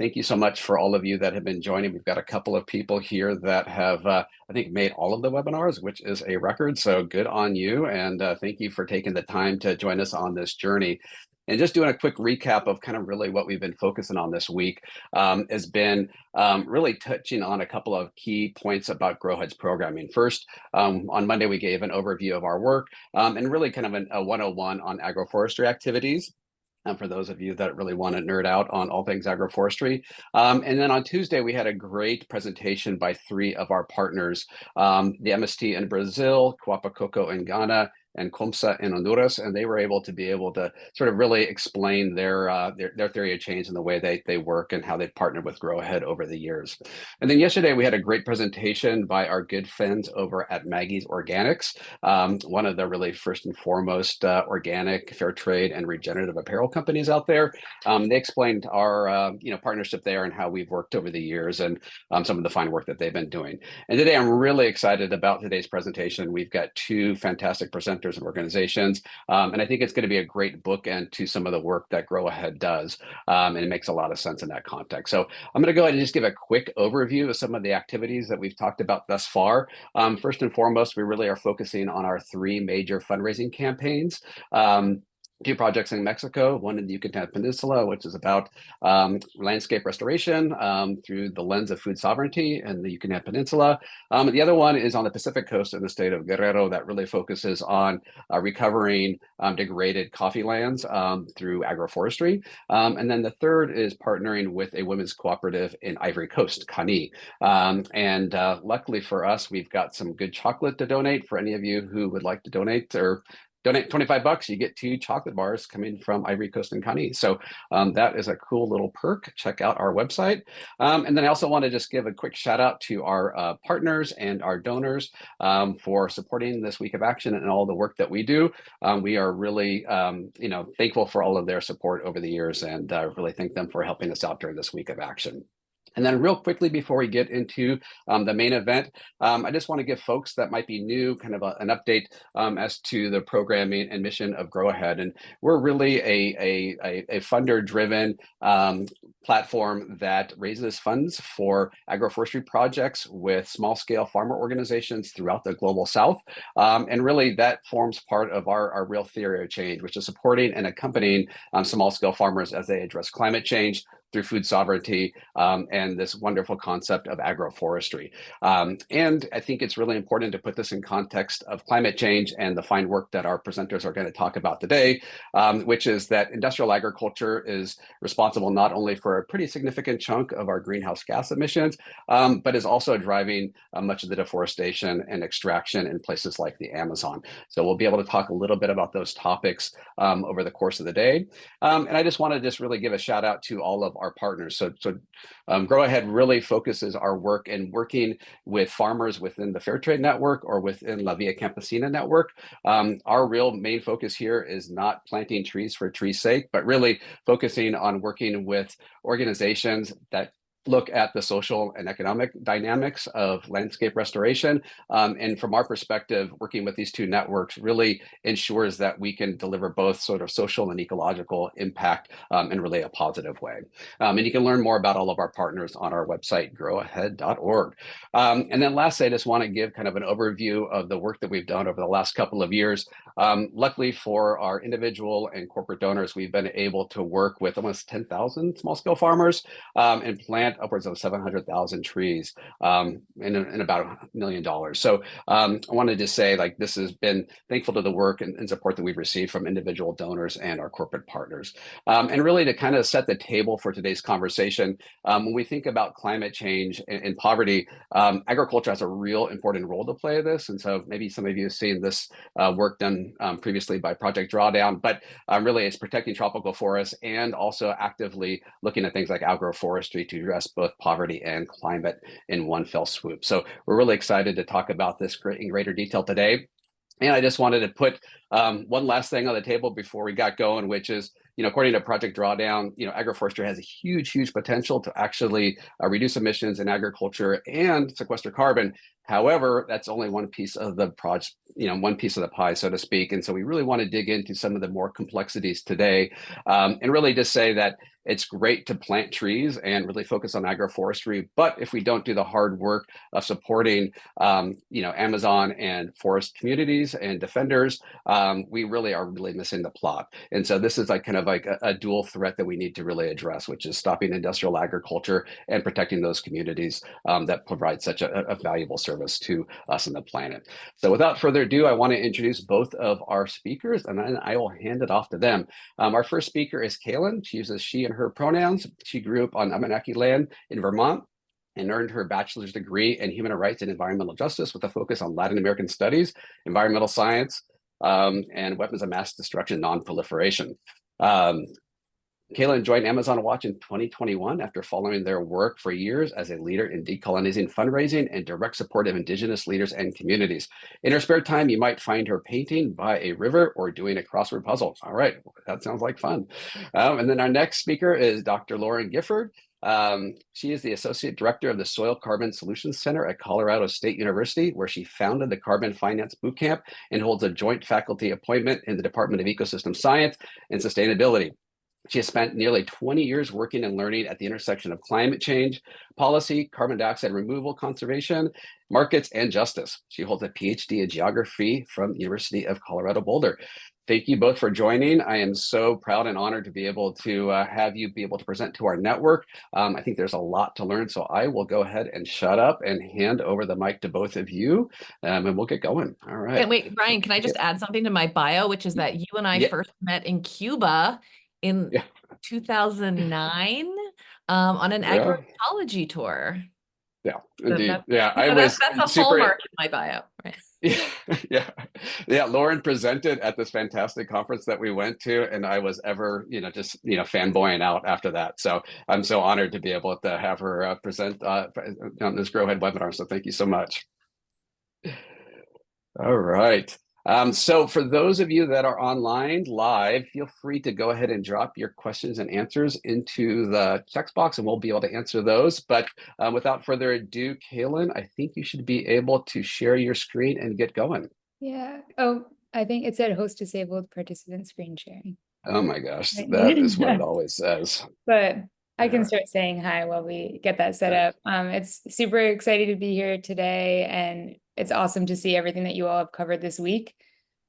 thank you so much for all of you that have been joining. We've got a couple of people here that have, I think, made all of the webinars, which is a record. So good on you. And thank you for taking the time to join us on this journey. And just doing a quick recap of kind of really what we've been focusing on this week has been really touching on a couple of key points about GrowHead's programming. First, on Monday, we gave an overview of our work and really kind of a 101 on agroforestry activities. For those of you that really want to nerd out on all things agroforestry. And then on Tuesday, we had a great presentation by three of our partners, the MST in Brazil, Coapa Coco in Ghana, and COMSA in Honduras, and they were able to sort of really explain their theory of change and the way they work and how they've partnered with GrowAhead over the years. And then yesterday we had a great presentation by our good friends over at Maggie's Organics, one of the really first and foremost organic, fair trade, and regenerative apparel companies out there. They explained our partnership there and how we've worked over the years and some of the fine work that they've been doing. And today I'm really excited about today's presentation. We've got two fantastic presenters and organizations. And I think it's going to be a great bookend to some of the work that GrowAhead does. And it makes a lot of sense in that context. So I'm going to go ahead and just give a quick overview of some of the activities that we've talked about thus far. First and foremost, we really are focusing on our three major fundraising campaigns. Two projects in Mexico, one in the Yucatan Peninsula, which is about landscape restoration through the lens of food sovereignty in the Yucatan Peninsula. The other one is on the Pacific coast in the state of Guerrero that really focuses on recovering degraded coffee lands through agroforestry. And then the third is partnering with a women's cooperative in Ivory Coast, Kani. And luckily for us, we've got some good chocolate to donate for any of you who would like to donate or donate $25, you get 2 chocolate bars coming from Ivory Coast and Kani. So that is a cool little perk. Check out our website. And then I also want to just give a quick shout out to our partners and our donors for supporting this week of action and all the work that we do. We are really thankful for all of their support over the years and really thank them for helping us out during this week of action. And then real quickly before we get into the main event, I just want to give folks that might be new kind of an update as to the programming and mission of GrowAhead. And we're really a funder-driven platform that raises funds for agroforestry projects with small-scale farmer organizations throughout the global South. And really that forms part of our real theory of change, which is supporting and accompanying small-scale farmers as they address climate change through food sovereignty and this wonderful concept of agroforestry. And I think it's really important to put this in context of climate change and the fine work that our presenters are going to talk about today, which is that industrial agriculture is responsible not only for a pretty significant chunk of our greenhouse gas emissions, but is also driving much of the deforestation and extraction in places like the Amazon. So we'll be able to talk a little bit about those topics over the course of the day. And I just want to just really give a shout out to all of our partners. So GrowAhead really focuses our work in working with farmers within the Fairtrade Network or within La Via Campesina Network. Our real main focus here is not planting trees for trees' sake, but really focusing on working with organizations that look at the social and economic dynamics of landscape restoration. And from our perspective, working with these two networks really ensures that we can deliver both sort of social and ecological impact in really a positive way. And you can learn more about all of our partners on our website, growahead.org. And then lastly, I just want to give kind of an overview of the work that we've done over the last couple of years. Luckily for our individual and corporate donors, we've been able to work with almost 10,000 small-scale farmers and plant upwards of 700,000 trees in about $1 million. So I wanted to say, like, this has been thankful to the work and support that we've received from individual donors and our corporate partners. And really to kind of set the table for today's conversation, when we think about climate change and poverty, agriculture has a real important role to play in this. And so maybe some of you have seen this work done previously by Project Drawdown, but really it's protecting tropical forests and also actively looking at things like agroforestry to address both poverty and climate in one fell swoop. So we're really excited to talk about this in greater detail today. And I just wanted to put one last thing on the table before we got going, which is, according to Project Drawdown, agroforestry has a huge potential to actually reduce emissions in agriculture and sequester carbon However, that's only one piece of the project, one piece of the pie, so to speak. And so we really want to dig into some of the more complexities today, and really just say that it's great to plant trees and really focus on agroforestry. But if we don't do the hard work of supporting, Amazon and forest communities and defenders, we really are really missing the plot. And so this is like kind of like a dual threat that we need to really address, which is stopping industrial agriculture and protecting those communities that provide such a valuable service to us and the planet. So without further ado, I want to introduce both of our speakers, and then I will hand it off to them. Our first speaker is Kaylin. She uses she and her pronouns. She grew up on Abenaki land in Vermont and earned her bachelor's degree in human rights and environmental justice with a focus on Latin American studies, environmental science, and weapons of mass destruction, non-proliferation. Kaylin joined Amazon Watch in 2021 after following their work for years as a leader in decolonizing fundraising and direct support of Indigenous leaders and communities. In her spare time, you might find her painting by a river or doing a crossword puzzle. All right, that sounds like fun. And then our next speaker is Dr. Lauren Gifford. She is the Associate Director of the Soil Carbon Solutions Center at Colorado State University, where she founded the Carbon Finance Bootcamp and holds a joint faculty appointment in the Department of Ecosystem Science and Sustainability. She has spent nearly 20 years working and learning at the intersection of climate change, policy, carbon dioxide removal, conservation, markets, and justice. She holds a PhD in geography from the University of Colorado Boulder. Thank you both for joining. I am so proud and honored to be able to have you be able to present to our network. I think there's a lot to learn, so I will go ahead and shut up and hand over the mic to both of you, and we'll get going. All right. And wait, Ryan, can I just add something to my bio, which is that you and I first met in Cuba in 2009 on an agroecology tour. Yeah, indeed. So that's a hallmark in my bio, right? Yeah. Lauren presented at this fantastic conference that we went to, and I was ever, fanboying out after that. So I'm so honored to be able to have her present on this Grow Ahead webinar. So thank you so much. All right. So for those of you that are online live, feel free to go ahead and drop your questions and answers into the text box and we'll be able to answer those. But without further ado, Kaylin, I think you should be able to share your screen and get going. Yeah. Oh, I think it said host disabled participant screen sharing. Oh my gosh, that is what it always says. But I can start saying hi while we get that set up. It's super exciting to be here today, and it's awesome to see everything that you all have covered this week.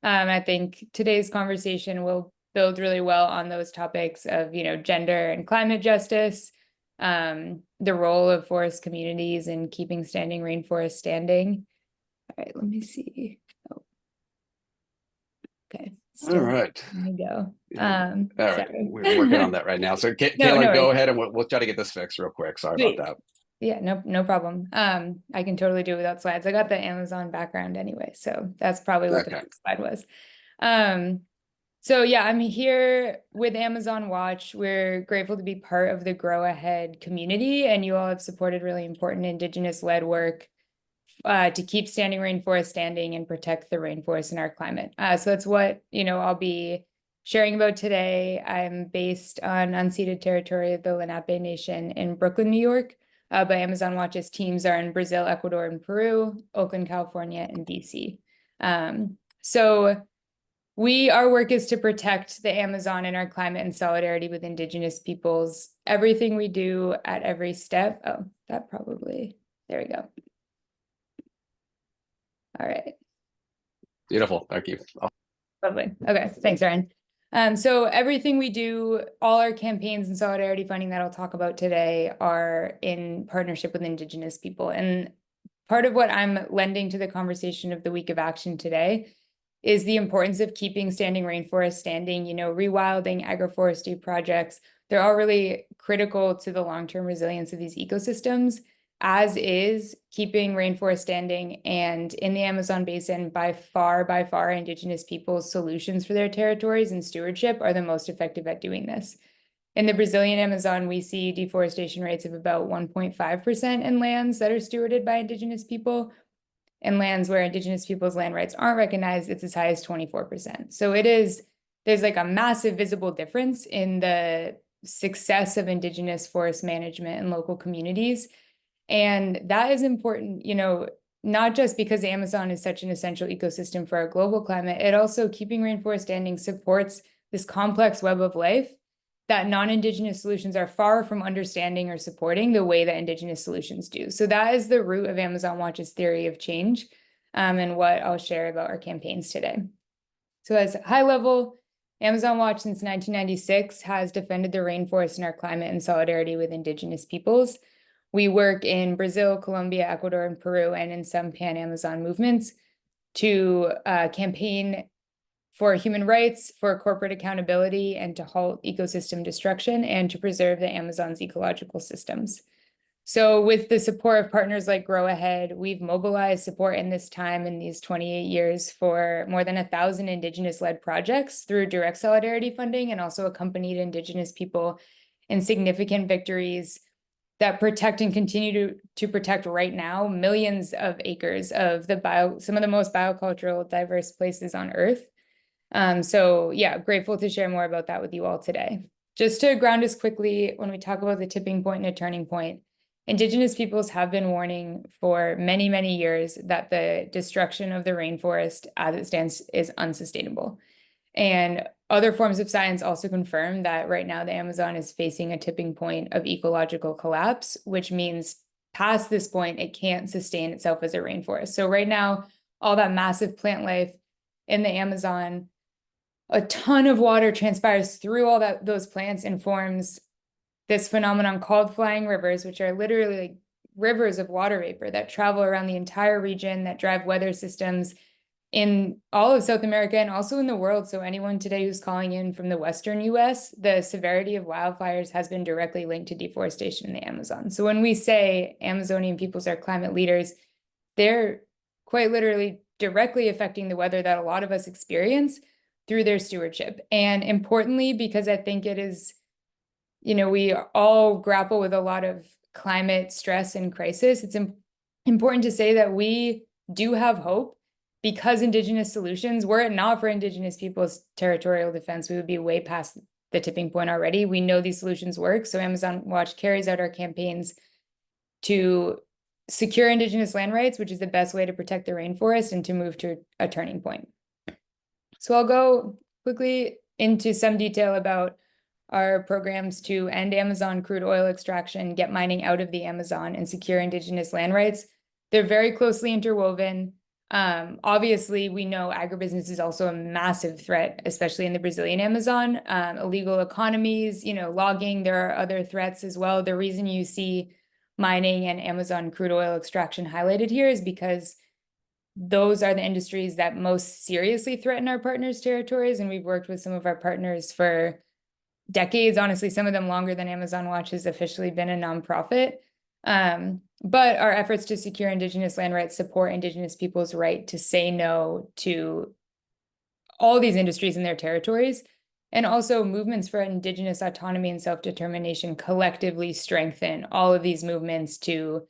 I think today's conversation will build really well on those topics of, gender and climate justice, the role of forest communities in keeping standing rainforest standing. All right, let me see. Oh. Okay. All right. There we go. All right. We're working on that right now. So Kaylin, go ahead and we'll try to get this fixed real quick. Sorry about that. Yeah, no problem. I can totally do it without slides. I got the Amazon background anyway, so that's probably what the next slide was. So yeah, I'm here with Amazon Watch. We're grateful to be part of the Grow Ahead community, and you all have supported really important Indigenous-led work to keep standing rainforest standing and protect the rainforest in our climate. So that's what, I'll be sharing about today. I'm based on unceded territory of the Lenape Nation in Brooklyn, New York, but Amazon Watch's teams are in Brazil, Ecuador, and Peru, Oakland, California, and DC. So our work is to protect the Amazon and our climate in solidarity with Indigenous peoples. Everything we do at every step. Oh, there we go. All right. Beautiful. Thank you. Lovely. Okay. Thanks, Ryan. So everything we do, all our campaigns and solidarity funding that I'll talk about today are in partnership with Indigenous people. And part of what I'm lending to the conversation of the Week of Action today is the importance of keeping standing rainforest standing, rewilding, agroforestry projects. They're all really critical to the long-term resilience of these ecosystems, as is keeping rainforest standing. And in the Amazon basin, by far, Indigenous people's solutions for their territories and stewardship are the most effective at doing this. In the Brazilian Amazon, we see deforestation rates of about 1.5% in lands that are stewarded by Indigenous people. In lands where Indigenous people's land rights aren't recognized, it's as high as 24%. So there's like a massive visible difference in the success of Indigenous forest management in local communities. And that is important. not just because the Amazon is such an essential ecosystem for our global climate, it also, keeping rainforest standing, supports this complex web of life that non-Indigenous solutions are far from understanding or supporting the way that Indigenous solutions do. So that is the root of Amazon Watch's theory of change, and what I'll share about our campaigns today. So as high level, Amazon Watch since 1996 has defended the rainforest and our climate in solidarity with Indigenous peoples. We work in Brazil, Colombia, Ecuador, and Peru, and in some Pan-Amazon movements to campaign for human rights, for corporate accountability, and to halt ecosystem destruction, and to preserve the Amazon's ecological systems. So with the support of partners like Grow Ahead, we've mobilized support in this time, in these 28 years, for more than 1,000 Indigenous-led projects through direct solidarity funding, and also accompanied Indigenous people in significant victories that protect and continue to protect right now millions of acres of some of the most biocultural diverse places on Earth. So yeah, grateful to share more about that with you all today. Just to ground us quickly, when we talk about the tipping point and a turning point, Indigenous peoples have been warning for many, many years that the destruction of the rainforest as it stands is unsustainable. And other forms of science also confirm that right now the Amazon is facing a tipping point of ecological collapse, which means past this point, it can't sustain itself as a rainforest. So right now, all that massive plant life in the Amazon, a ton of water transpires through all those plants and forms this phenomenon called flying rivers, which are literally like rivers of water vapor that travel around the entire region, that drive weather systems in all of South America and also in the world. So anyone today who's calling in from the Western US, the severity of wildfires has been directly linked to deforestation in the Amazon. So when we say Amazonian peoples are climate leaders, they're quite literally directly affecting the weather that a lot of us experience through their stewardship. And importantly, because I think it is, we all grapple with a lot of climate stress and crisis, it's important to say that we do have hope, because Indigenous solutions, were it not for Indigenous people's territorial defense, we would be way past the tipping point already. We know these solutions work. So Amazon Watch carries out our campaigns to secure Indigenous land rights, which is the best way to protect the rainforest, and to move to a turning point. So I'll go quickly into some detail about our programs to end Amazon crude oil extraction, get mining out of the Amazon, and secure Indigenous land rights. They're very closely interwoven. Obviously, we know agribusiness is also a massive threat, especially in the Brazilian Amazon. Illegal economies, logging, there are other threats as well. The reason you see mining and Amazon crude oil extraction highlighted here is because those are the industries that most seriously threaten our partners' territories. And we've worked with some of our partners for decades, honestly, some of them longer than Amazon Watch has officially been a nonprofit. But our efforts to secure Indigenous land rights support Indigenous people's right to say no to all these industries in their territories. And also movements for Indigenous autonomy and self-determination collectively strengthen all of these movements to,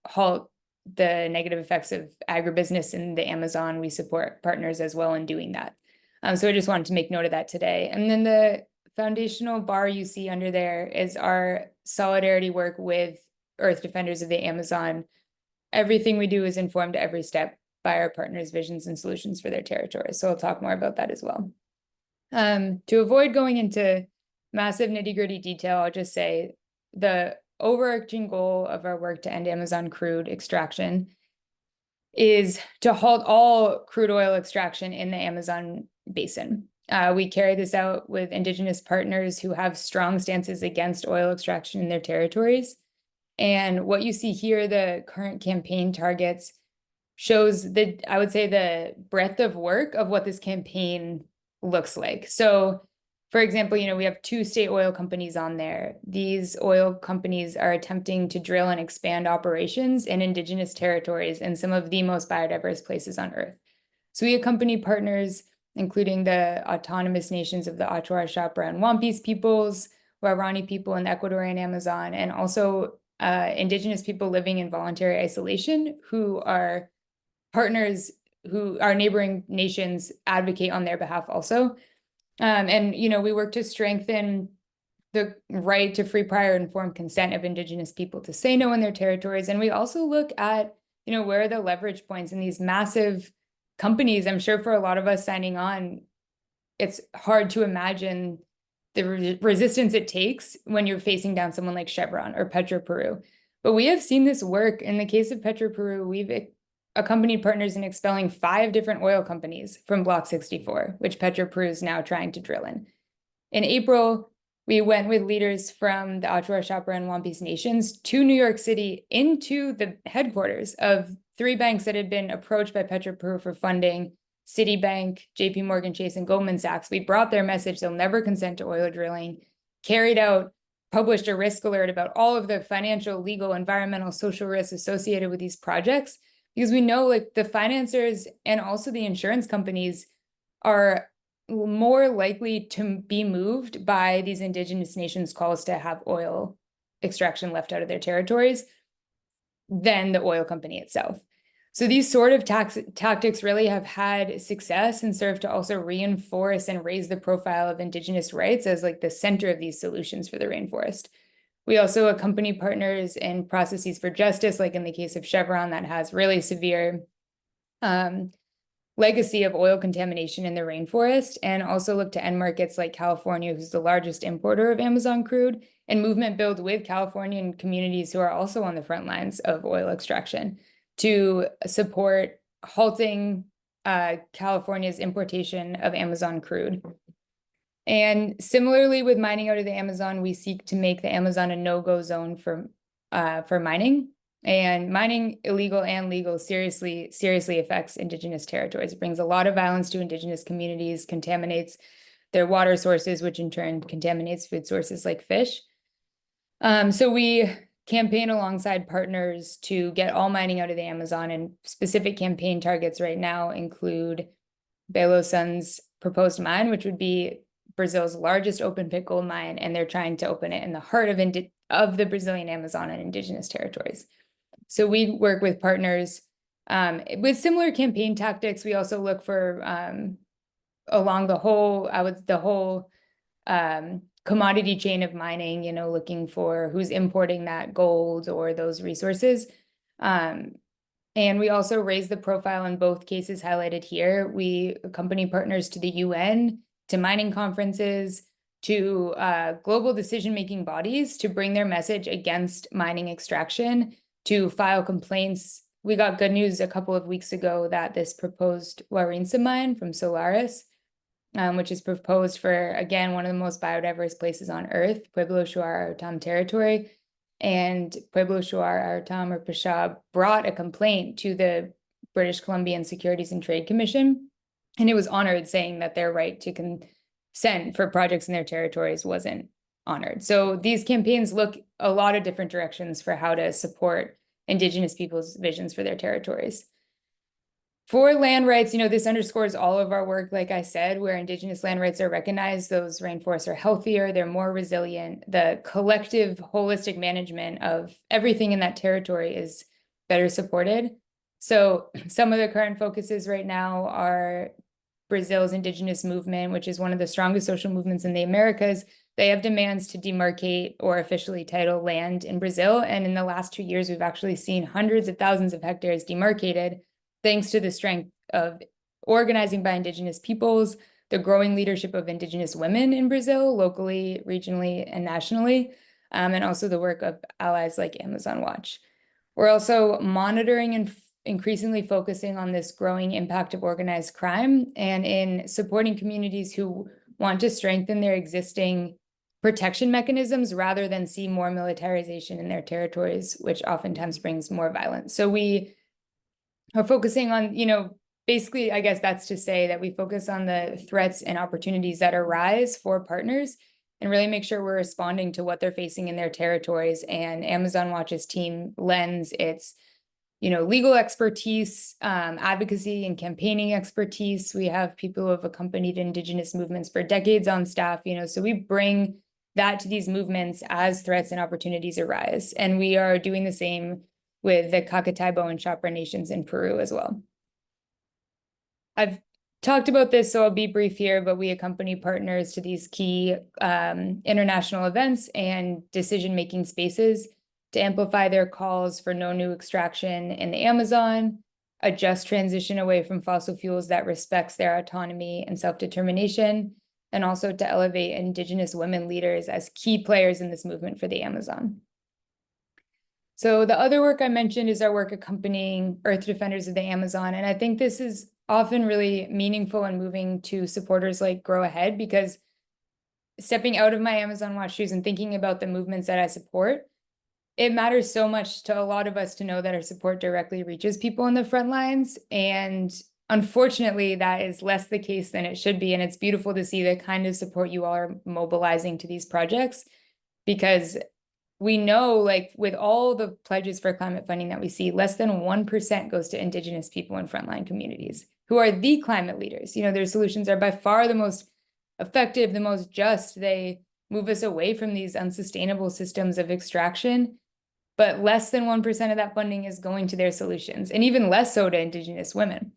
halt the negative effects of agribusiness in the Amazon. We support partners as well in doing that. So I just wanted to make note of that today. And then the foundational bar you see under there is our solidarity work with Earth Defenders of the Amazon. Everything we do is informed every step by our partners' visions and solutions for their territories. So I'll talk more about that as well. To avoid going into massive nitty-gritty detail, I'll just say the overarching goal of our work to end Amazon crude extraction is to halt all crude oil extraction in the Amazon basin. We carry this out with Indigenous partners who have strong stances against oil extraction in their territories. And what you see here, the current campaign targets, shows I would say the breadth of work of what this campaign looks like. So, for example, we have 2 state oil companies on there. These oil companies are attempting to drill and expand operations in Indigenous territories in some of the most biodiverse places on Earth. So we accompany partners, including the autonomous nations of the Achuar, Shapra, and Wampis peoples, Waorani people in the Ecuadorian Amazon, and also Indigenous people living in voluntary isolation who are partners who our neighboring nations advocate on their behalf also. And, we work to strengthen the right to free, prior, informed consent of Indigenous people to say no in their territories. And we also look at where are the leverage points in these massive companies? I'm sure for a lot of us signing on, it's hard to imagine the resistance it takes when you're facing down someone like Chevron or Petroperu. But we have seen this work. In the case of Petroperu, we've accompanied partners in expelling 5 different oil companies from Block 64, which Petroperu is now trying to drill in. In April, we went with leaders from the Achuar, Chapara, and Wampis nations to New York City into the headquarters of 3 banks that had been approached by Petroperu for funding: Citibank, JP Morgan Chase, and Goldman Sachs. We brought their message, they'll never consent to oil drilling, published a risk alert about all of the financial, legal, environmental, social risks associated with these projects, because we know like the financiers and also the insurance companies are more likely to be moved by these indigenous nations' calls to have oil extraction left out of their territories than the oil company itself. So these sort of tactics really have had success and serve to also reinforce and raise the profile of indigenous rights as like the center of these solutions for the rainforest. We also accompany partners in processes for justice, like in the case of Chevron, that has really severe legacy of oil contamination in the rainforest, and also look to end markets like California, who's the largest importer of Amazon crude, and movement build with Californian communities who are also on the front lines of oil extraction to support halting California's importation of Amazon crude. And similarly with mining out of the Amazon, we seek to make the Amazon a no-go zone for mining. And mining, illegal and legal, seriously affects indigenous territories. It brings a lot of violence to indigenous communities, contaminates their water sources, which in turn contaminates food sources like fish. So we campaign alongside partners to get all mining out of the Amazon, and specific campaign targets right now include Belo Sun's proposed mine, which would be Brazil's largest open pit gold mine, and they're trying to open it in the heart of the Brazilian Amazon and indigenous territories. So we work with partners with similar campaign tactics. We also look for along the whole commodity chain of mining, looking for who's importing that gold or those resources. And we also raise the profile in both cases highlighted here. We accompany partners to the UN, to mining conferences, to global decision-making bodies to bring their message against mining extraction, to file complaints. We got good news a couple of weeks ago that this proposed Warintza mine from Solaris, which is proposed for, again, one of the most biodiverse places on Earth, Pueblo Shuar Artam territory. And Pueblo Shuar Artam, or Pashab, brought a complaint to the British Columbian Securities and Trade Commission, and it was honored, saying that their right to consent for projects in their territories wasn't honored. So these campaigns look a lot of different directions for how to support indigenous people's visions for their territories. For land rights, this underscores all of our work, like I said, where indigenous land rights are recognized, those rainforests are healthier, they're more resilient. The collective holistic management of everything in that territory is better supported. So some of the current focuses right now are Brazil's indigenous movement, which is one of the strongest social movements in the Americas. They have demands to demarcate or officially title land in Brazil. And in the last 2 years, we've actually seen hundreds of thousands of hectares demarcated, thanks to the strength of organizing by indigenous peoples, the growing leadership of indigenous women in Brazil, locally, regionally, and nationally, and also the work of allies like Amazon Watch. We're also monitoring and increasingly focusing on this growing impact of organized crime, and in supporting communities who want to strengthen their existing protection mechanisms rather than see more militarization in their territories, which oftentimes brings more violence. So we are focusing on, basically, I guess that's to say that we focus on the threats and opportunities that arise for partners and really make sure we're responding to what they're facing in their territories. And Amazon Watch's team lends its legal expertise, advocacy and campaigning expertise. We have people who have accompanied indigenous movements for decades on staff, so we bring that to these movements as threats and opportunities arise. And we are doing the same with the Cacataibo and Chapra nations in Peru as well. I've talked about this, so I'll be brief here, but we accompany partners to these key international events and decision-making spaces to amplify their calls for no new extraction in the Amazon, a just transition away from fossil fuels that respects their autonomy and self-determination, and also to elevate Indigenous women leaders as key players in this movement for the Amazon. So the other work I mentioned is our work accompanying Earth Defenders of the Amazon. And I think this is often really meaningful and moving to supporters like Grow Ahead, because stepping out of my Amazon Watch shoes and thinking about the movements that I support, it matters so much to a lot of us to know that our support directly reaches people on the front lines. And unfortunately, that is less the case than it should be. And it's beautiful to see the kind of support you all are mobilizing to these projects, because we know, like, with all the pledges for climate funding that we see, less than 1% goes to Indigenous people in frontline communities who are the climate leaders. You know, their solutions are by far the most effective, the most just. They move us away from these unsustainable systems of extraction, but less than 1% of that funding is going to their solutions, and even less so to Indigenous women.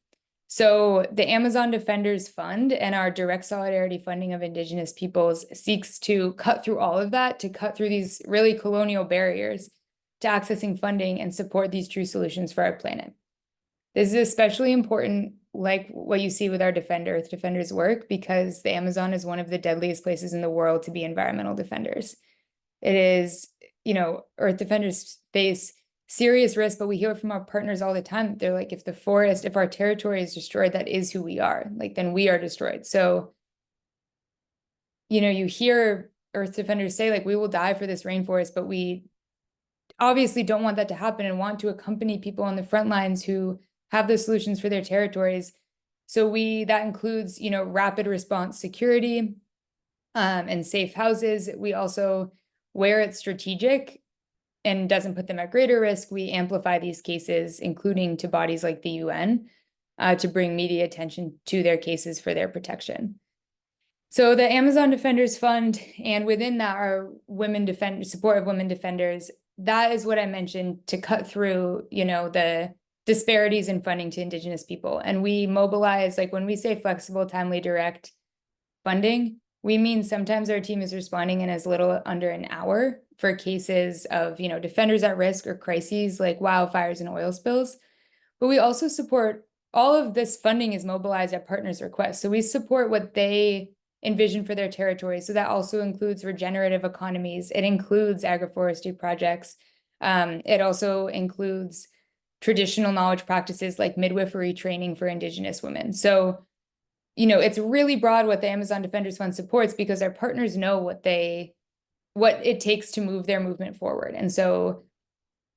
So the Amazon Defenders Fund and our direct solidarity funding of Indigenous peoples seeks to cut through all of that, to cut through these really colonial barriers to accessing funding and support these true solutions for our planet. This is especially important, like what you see with our Earth Defenders work, because the Amazon is one of the deadliest places in the world to be environmental defenders. It is, you know, Earth Defenders face serious risk, but we hear from our partners all the time. They're like, if our territory is destroyed, that is who we are. Like, then we are destroyed. So, you know, you hear Earth Defenders say, like, we will die for this rainforest, but we obviously don't want that to happen and want to accompany people on the front lines who have the solutions for their territories. So that includes, you know, rapid response security and safe houses. We also, where it's strategic and doesn't put them at greater risk, we amplify these cases, including to bodies like the UN, to bring media attention to their cases for their protection. So the Amazon Defenders Fund, and within that our support of women defenders, that is what I mentioned, to cut through, you know, the disparities in funding to Indigenous people. And we mobilize, like when we say flexible, timely, direct funding, we mean sometimes our team is responding in as little under an hour for cases of, you know, defenders at risk or crises like wildfires and oil spills. But we also support, all of this funding is mobilized at partners' request. So we support what they envision for their territory. So that also includes regenerative economies. It includes agroforestry projects. It also includes traditional knowledge practices like midwifery training for Indigenous women. So, you know, it's really broad what the Amazon Defenders Fund supports, because our partners know what it takes to move their movement forward. And so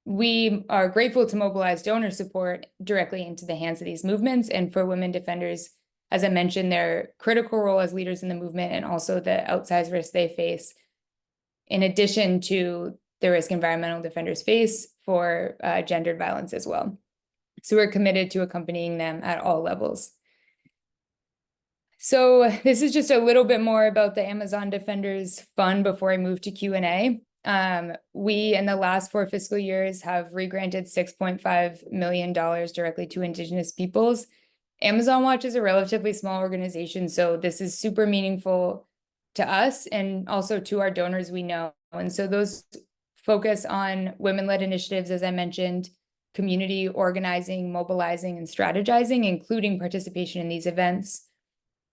we are grateful to mobilize donor support directly into the hands of these movements. And for women defenders, as I mentioned, their critical role as leaders in the movement, and also the outsized risks they face, in addition to the risk environmental defenders face for gendered violence as well. So we're committed to accompanying them at all levels. So this is just a little bit more about the Amazon Defenders Fund before I move to Q&A. We, in the last 4 fiscal years, have re-granted $6.5 million directly to Indigenous peoples. Amazon Watch is a relatively small organization, so this is super meaningful to us and also to our donors we know. And so those focus on women-led initiatives, as I mentioned, community organizing, mobilizing, and strategizing, including participation in these events,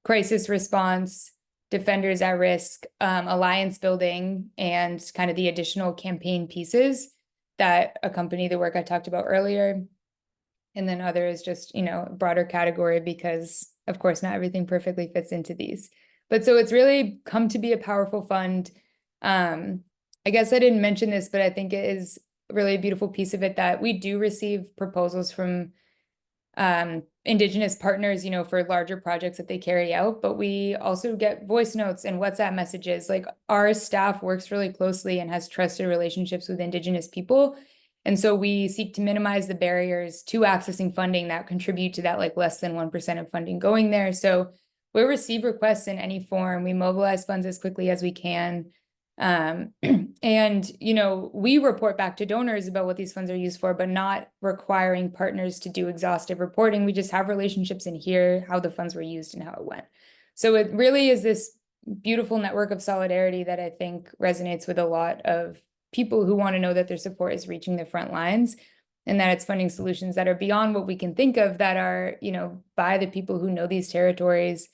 crisis response, defenders at risk, alliance building, and kind of the additional campaign pieces that accompany the work I talked about earlier. And then others just, you know, broader category, because of course not everything perfectly fits into these. But so it's really come to be a powerful fund. I guess I didn't mention this, but I think it is really a beautiful piece of it that we do receive proposals from Indigenous partners, you know, for larger projects that they carry out, but we also get voice notes and WhatsApp messages. Like, our staff works really closely and has trusted relationships with Indigenous people. And so we seek to minimize the barriers to accessing funding that contribute to that, like, less than 1% of funding going there. So we receive requests in any form. We mobilize funds as quickly as we can. And, you know, we report back to donors about what these funds are used for, but not requiring partners to do exhaustive reporting. We just have relationships and hear how the funds were used and how it went. So it really is this beautiful network of solidarity that I think resonates with a lot of people who want to know that their support is reaching the front lines, and that it's funding solutions that are beyond what we can think of, that are, you know, by the people who know these territories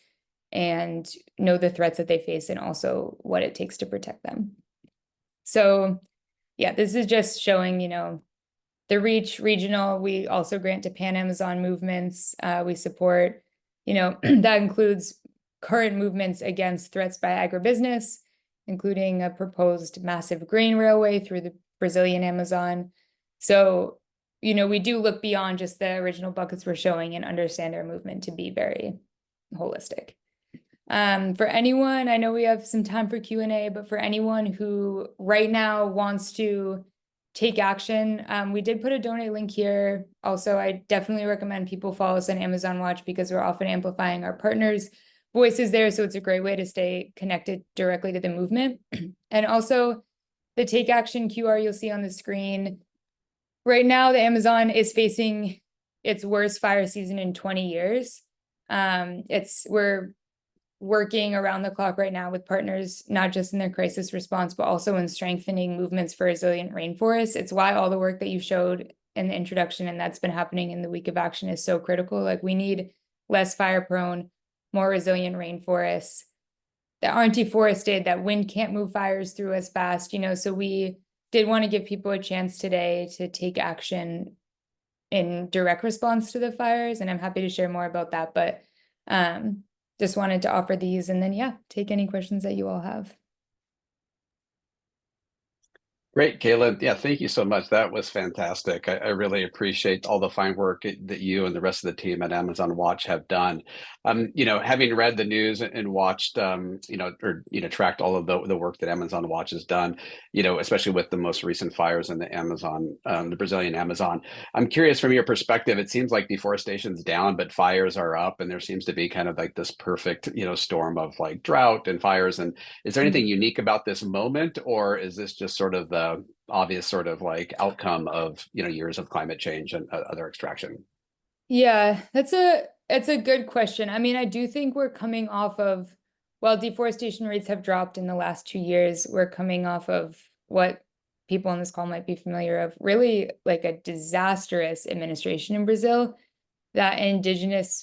and know the threats that they face and also what it takes to protect them. So yeah, this is just showing, you know, the reach regional. We also grant to Pan-Amazon movements. We support, you know, that includes current movements against threats by agribusiness, including a proposed massive grain railway through the Brazilian Amazon. So, you know, we do look beyond just the original buckets we're showing and understand our movement to be very holistic. For anyone, I know we have some time for Q&A, but for anyone who right now wants to take action, we did put a donate link here. Also, I definitely recommend people follow us on Amazon Watch, because we're often amplifying our partners' voices there. So it's a great way to stay connected directly to the movement. And also the Take Action QR you'll see on the screen. Right now, the Amazon is facing its worst fire season in 20 years. We're working around the clock right now with partners, not just in their crisis response, but also in strengthening movements for resilient rainforests. It's why all the work that you showed in the introduction and that's been happening in the Week of Action is so critical. Like, we need less fire prone, more resilient rainforests that aren't deforested, that wind can't move fires through as fast, you know. So we did want to give people a chance today to take action in direct response to the fires, and I'm happy to share more about that, but just wanted to offer these, and then, yeah, take any questions that you all have. Great, Kayla. Yeah, thank you so much. That was fantastic. I really appreciate all the fine work that you and the rest of the team at Amazon Watch have done. You know, having read the news and watched, tracked all of the work that Amazon Watch has done, you know, especially with the most recent fires in the Amazon, the Brazilian Amazon. I'm curious, from your perspective, it seems like deforestation's down, but fires are up, and there seems to be kind of like this perfect, you know, storm of like drought and fires. And is there anything unique about this moment, or is this just sort of the obvious sort of like outcome of, you know, years of climate change and other extraction? Yeah, it's a good question. I mean, I do think we're coming off of, while deforestation rates have dropped in the last 2 years, we're coming off of what people on this call might be familiar of, really like a disastrous administration in Brazil that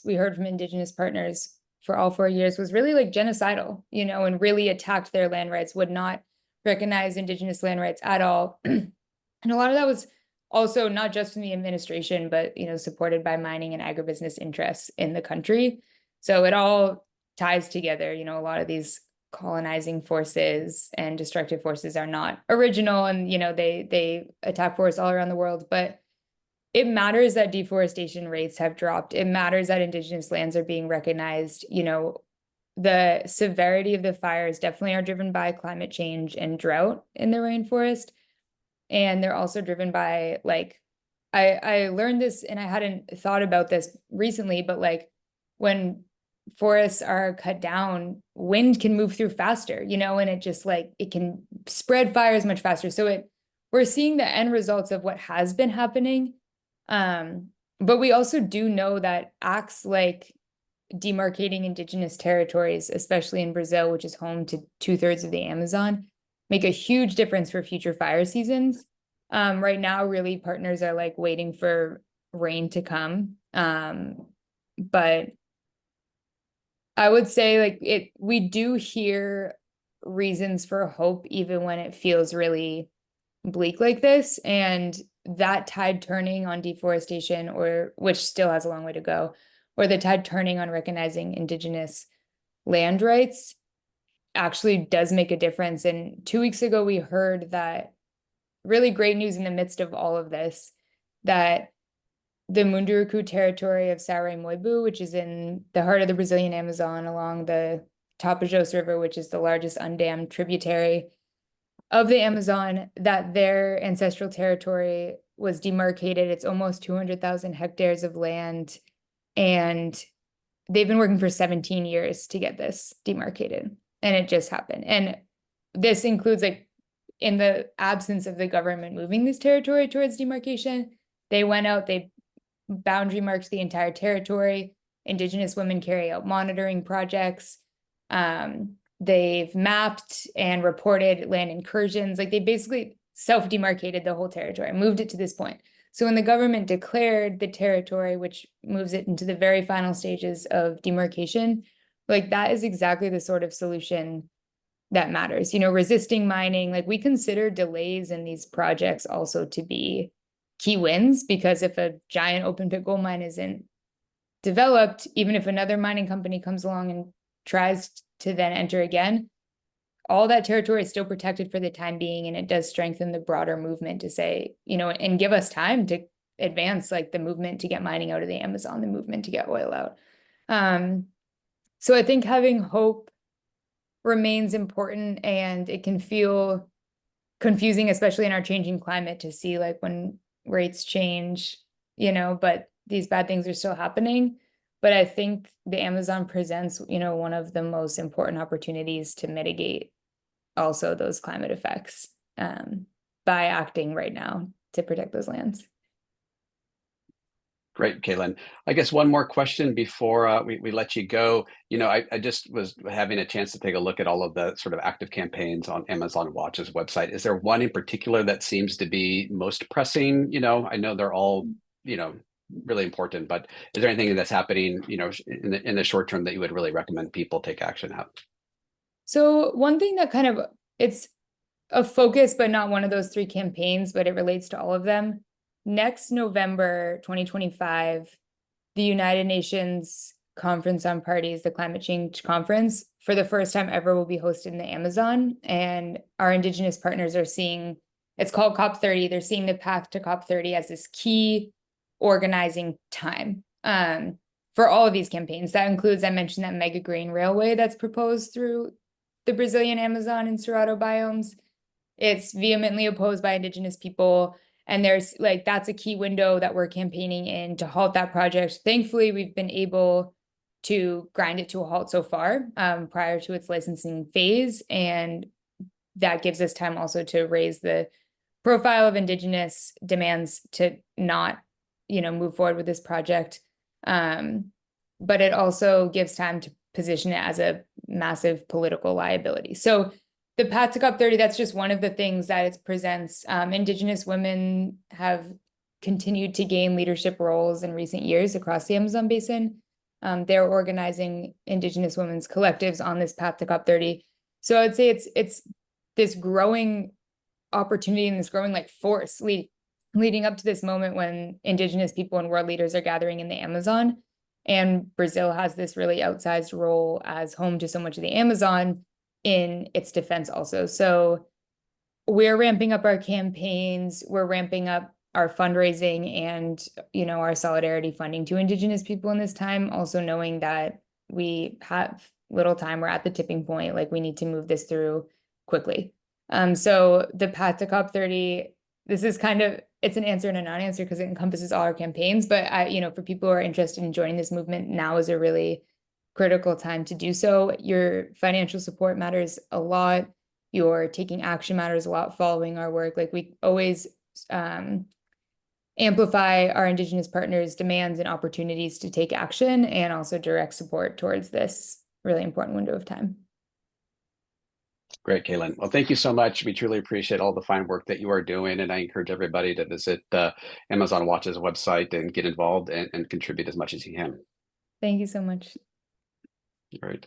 we heard from indigenous partners for all 4 years, was really like genocidal, you know, and really attacked their land rights, would not recognize indigenous land rights at all. And a lot of that was also not just from the administration, but, you know, supported by mining and agribusiness interests in the country. So it all ties together. You know, a lot of these colonizing forces and destructive forces are not original, and, you know, they attack forests all around the world. But it matters that deforestation rates have dropped. It matters that indigenous lands are being recognized. You know, the severity of the fires definitely are driven by climate change and drought in the rainforest. And they're also driven by, like, I learned this, and I hadn't thought about this recently, but like, when forests are cut down, wind can move through faster, you know, and it just like, it can spread fires much faster. So we're seeing the end results of what has been happening. But we also do know that acts like demarcating indigenous territories, especially in Brazil, which is home to 2/3 of the Amazon, make a huge difference for future fire seasons. Right now, really, partners are like waiting for rain to come. But I would say, like, we do hear reasons for hope even when it feels really bleak like this. And that tide turning on deforestation, or which still has a long way to go, or the tide turning on recognizing indigenous land rights, actually does make a difference. And 2 weeks ago, we heard that really great news in the midst of all of this, that the Munduruku territory of Saraimoibu, which is in the heart of the Brazilian Amazon along the Tapajós River, which is the largest undammed tributary of the Amazon, that their ancestral territory was demarcated. It's almost 200,000 hectares of land, and they've been working for 17 years to get this demarcated, and it just happened. And this includes, like, in the absence of the government moving this territory towards demarcation, they went out, they boundary marked the entire territory. Indigenous women carry out monitoring projects. They've mapped and reported land incursions. Like, they basically self-demarcated the whole territory, moved it to this point. So when the government declared the territory, which moves it into the very final stages of demarcation, like that is exactly the sort of solution that matters. You know, resisting mining, like we consider delays in these projects also to be key wins, because if a giant open pit gold mine isn't developed, even if another mining company comes along and tries to then enter again, all that territory is still protected for the time being, and it does strengthen the broader movement to say, you know, and give us time to advance like the movement to get mining out of the Amazon, the movement to get oil out. So I think having hope remains important, and it can feel confusing, especially in our changing climate, to see like when rates change, you know, but these bad things are still happening. But I think the Amazon presents, you know, one of the most important opportunities to mitigate also those climate effects by acting right now to protect those lands. Great, Caitlin. I guess one more question before we let you go. You know, I just was having a chance to take a look at all of the sort of active campaigns on Amazon Watch's website. Is there one in particular that seems to be most pressing? You know, I know they're all, you know, really important, but is there anything that's happening, you know, in the short term that you would really recommend people take action at? So one thing that kind of, it's a focus, but not one of those three campaigns, but it relates to all of them. Next November 2025, the United Nations Conference on Parties, the Climate Change Conference, for the first time ever will be hosted in the Amazon. And our Indigenous partners are seeing, it's called COP30, they're seeing the path to COP30 as this key organizing time for all of these campaigns. That includes, I mentioned that mega grain railway that's proposed through the Brazilian Amazon and Cerrado biomes. It's vehemently opposed by Indigenous people. And there's like, that's a key window that we're campaigning in to halt that project. Thankfully, we've been able to grind it to a halt so far prior to its licensing phase. And that gives us time also to raise the profile of Indigenous demands to not, you know, move forward with this project. But it also gives time to position it as a massive political liability. So the path to COP30, that's just one of the things that it presents. Indigenous women have continued to gain leadership roles in recent years across the Amazon basin. They're organizing Indigenous women's collectives on this path to COP30. So I'd say it's this growing opportunity and this growing like force leading up to this moment when Indigenous people and world leaders are gathering in the Amazon. And Brazil has this really outsized role as home to so much of the Amazon in its defense also. So we're ramping up our campaigns, we're ramping up our fundraising and, you know, our solidarity funding to Indigenous people in this time, also knowing that we have little time, we're at the tipping point, like we need to move this through quickly. So the path to COP30, this is kind of, it's an answer and a non-answer because it encompasses all our campaigns, but you know, for people who are interested in joining this movement, now is a really critical time to do so. Your financial support matters a lot. Your taking action matters a lot, following our work. Like we always amplify our Indigenous partners' demands and opportunities to take action and also direct support towards this really important window of time. Great, Caitlin. Well, thank you so much. We truly appreciate all the fine work that you are doing. And I encourage everybody to visit Amazon Watch's website and get involved and contribute as much as you can. Thank you so much. Great.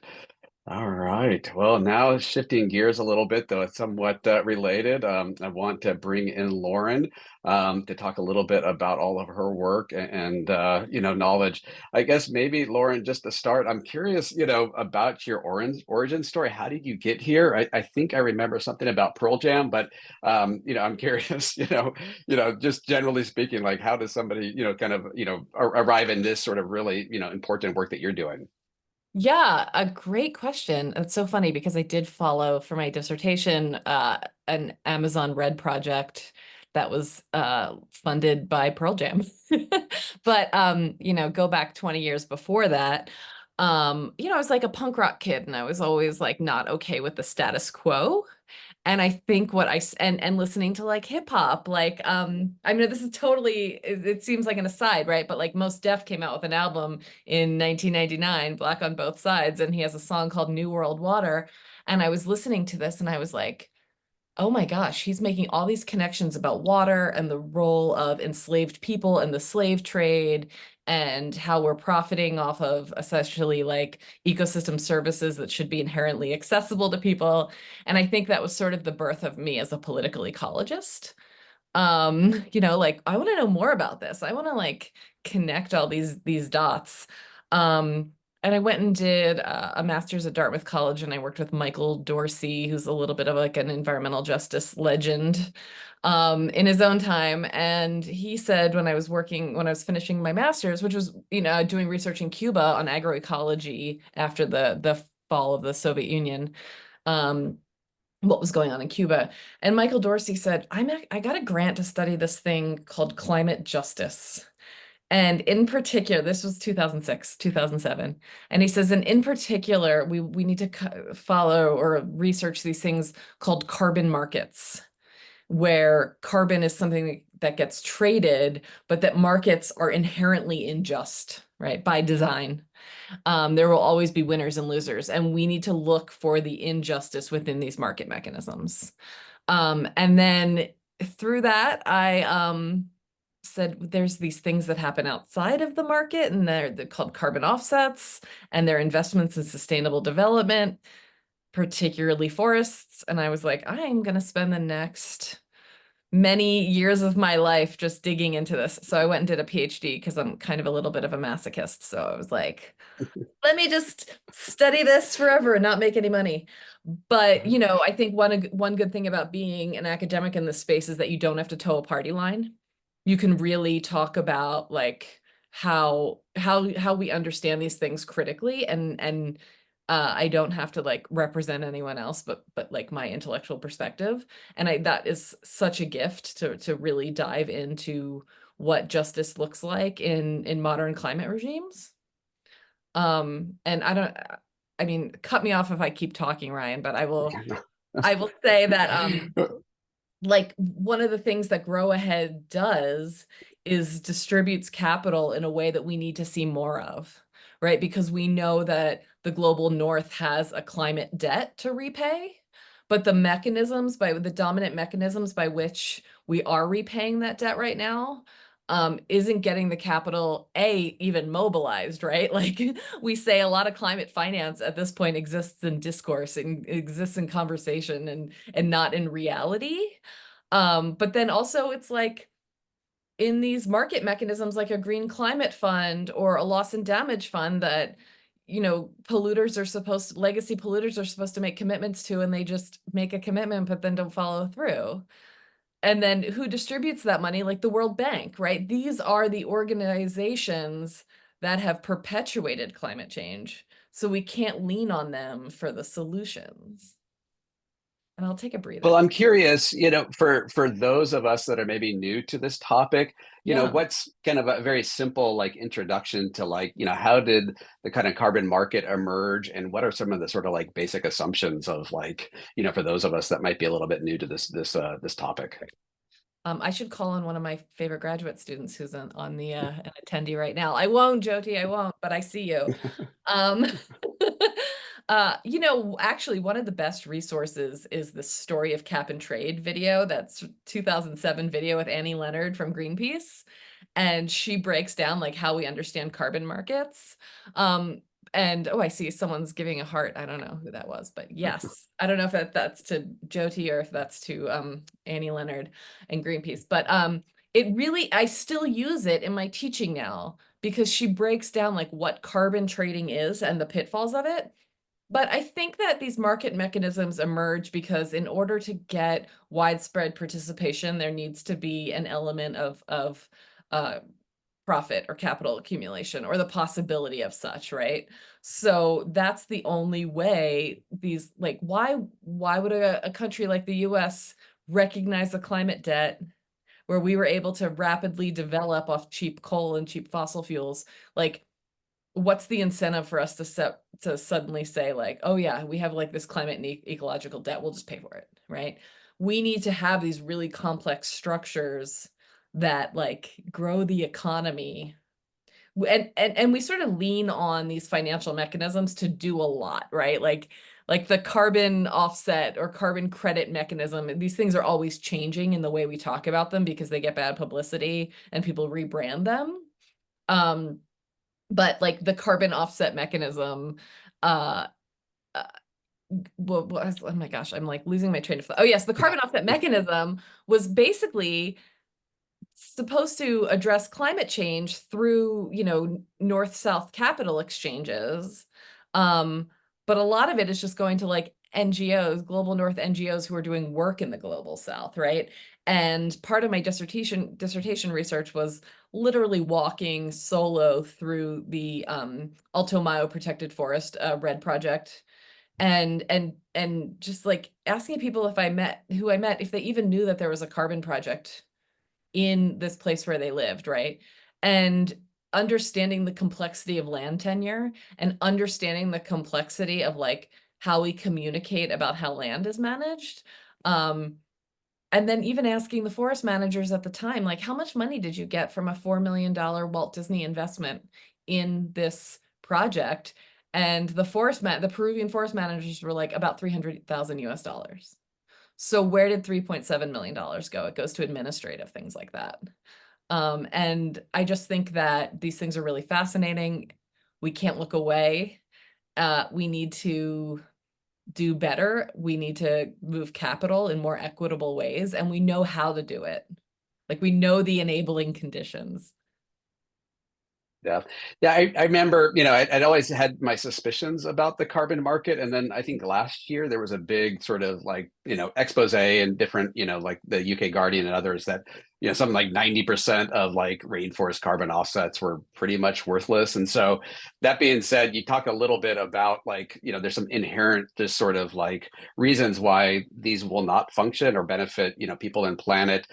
All right. Well, now shifting gears a little bit, though it's somewhat related. I want to bring in Lauren to talk a little bit about all of her work and you know, knowledge. I guess maybe Lauren, just to start, I'm curious, you know, about your origin story. How did you get here? I think I remember something about Pearl Jam, but you know, I'm curious, you know, just generally speaking, like how does somebody, you know, kind of, you know, arrive in this sort of really, you know, important work that you're doing? Yeah, a great question. It's so funny because I did follow for my dissertation an Amazon Red project that was funded by Pearl Jam. But you know, go back 20 years before that, you know, I was like a punk rock kid and I was always like not okay with the status quo. And I think what and listening to like hip hop, like I mean, this is totally, it seems like an aside, right? But like Mos Def came out with an album in 1999, Black on Both Sides, and he has a song called New World Water. And I was listening to this and I was like, oh my gosh, he's making all these connections about water and the role of enslaved people and the slave trade and how we're profiting off of essentially like ecosystem services that should be inherently accessible to people. And I think that was sort of the birth of me as a political ecologist. Like I want to know more about this. I want to like connect all these dots. And I went and did a master's at Dartmouth College, and I worked with Michael Dorsey, who's a little bit of like an environmental justice legend in his own time. And he said when I was finishing my master's, which was, doing research in Cuba on agroecology after the fall of the Soviet Union, what was going on in Cuba. And Michael Dorsey said, I got a grant to study this thing called climate justice. And in particular, this was 2006, 2007. And he says, and in particular, we need to follow or research these things called carbon markets, where carbon is something that gets traded, but that markets are inherently unjust, right, by design. There will always be winners and losers, and we need to look for the injustice within these market mechanisms. And then through that, I said there's these things that happen outside of the market, and they're called carbon offsets, and they're investments in sustainable development, particularly forests. And I was like, I'm going to spend the next many years of my life just digging into this. So I went and did a PhD because I'm kind of a little bit of a masochist. So I was like, let me just study this forever and not make any money. But, I think one good thing about being an academic in this space is that you don't have to toe a party line. You can really talk about like how we understand these things critically, and I don't have to like represent anyone else but like my intellectual perspective. And that is such a gift to really dive into what justice looks like in modern climate regimes. And I mean, cut me off if I keep talking, Ryan, but I will say that like one of the things that Grow Ahead does is distributes capital in a way that we need to see more of, right? Because we know that the global north has a climate debt to repay, but the dominant mechanisms by which we are repaying that debt right now isn't getting the capital even mobilized, right? Like we say a lot of climate finance at this point exists in discourse and exists in conversation and not in reality. But then also it's like in these market mechanisms like a green climate fund or a loss and damage fund that legacy polluters are supposed to make commitments to, and they just make a commitment but then don't follow through. And then who distributes that money? Like the World Bank, right? These are the organizations that have perpetuated climate change. So we can't lean on them for the solutions. And I'll take a breather. Well, I'm curious, for those of us that are maybe new to this topic, Yeah. what's kind of a very simple like introduction to like, how did the kind of carbon market emerge, and what are some of the sort of like basic assumptions of like, for those of us that might be a little bit new to this topic? I should call on one of my favorite graduate students who's on the an attendee right now. I won't, Jyoti, I won't, but I see you. Um, actually, one of the best resources is the Story of Cap and Trade video. That's 2007 video with Annie Leonard from Greenpeace. And she breaks down like how we understand carbon markets. And I see someone's giving a heart. I don't know who that was, but yes, I don't know if that's to Jyoti or if that's to Annie Leonard and Greenpeace. But I still use it in my teaching now because she breaks down like what carbon trading is and the pitfalls of it. But I think that these market mechanisms emerge because in order to get widespread participation, there needs to be an element of profit or capital accumulation or the possibility of such, right? So that's the only way these like why would a country like the US recognize a climate debt where we were able to rapidly develop off cheap coal and cheap fossil fuels? Like what's the incentive for us to suddenly say like, oh yeah, we have like this climate and ecological debt, we'll just pay for it, right? We need to have these really complex structures that like grow the economy. And we sort of lean on these financial mechanisms to do a lot, right? Like like the carbon offset or carbon credit mechanism, these things are always changing in the way we talk about them because they get bad publicity and people rebrand them. But like the carbon offset mechanism, uh, oh my gosh, I'm like losing my train of thought. Oh yes, the carbon offset mechanism was basically supposed to address climate change through, north-south capital exchanges. But a lot of it is just going to like NGOs, global north NGOs who are doing work in the global south, right? And part of my dissertation research was literally walking solo through the Alto Mayo Protected Forest REDD project and just like asking people if I met if they even knew that there was a carbon project in this place where they lived, right? And understanding the complexity of land tenure and understanding the complexity of like how we communicate about how land is managed. And then even asking the forest managers at the time, like, how much money did you get from a $4 million Walt Disney investment in this project? And the Peruvian forest managers were like about 300,000 US dollars. So where did $3.7 million go? It goes to administrative things like that. And I just think that these things are really fascinating. We can't look away. We need to do better. We need to move capital in more equitable ways, and we know how to do it. Like we know the enabling conditions. Yeah. Yeah. I remember, I'd always had my suspicions about the carbon market. And then I think last year there was a big sort of like, expose and different, like the UK Guardian and others that, something like 90% of like rainforest carbon offsets were pretty much worthless. And so that being said, you talk a little bit about like, there's some inherent just sort of like reasons why these will not function or benefit, people and planet.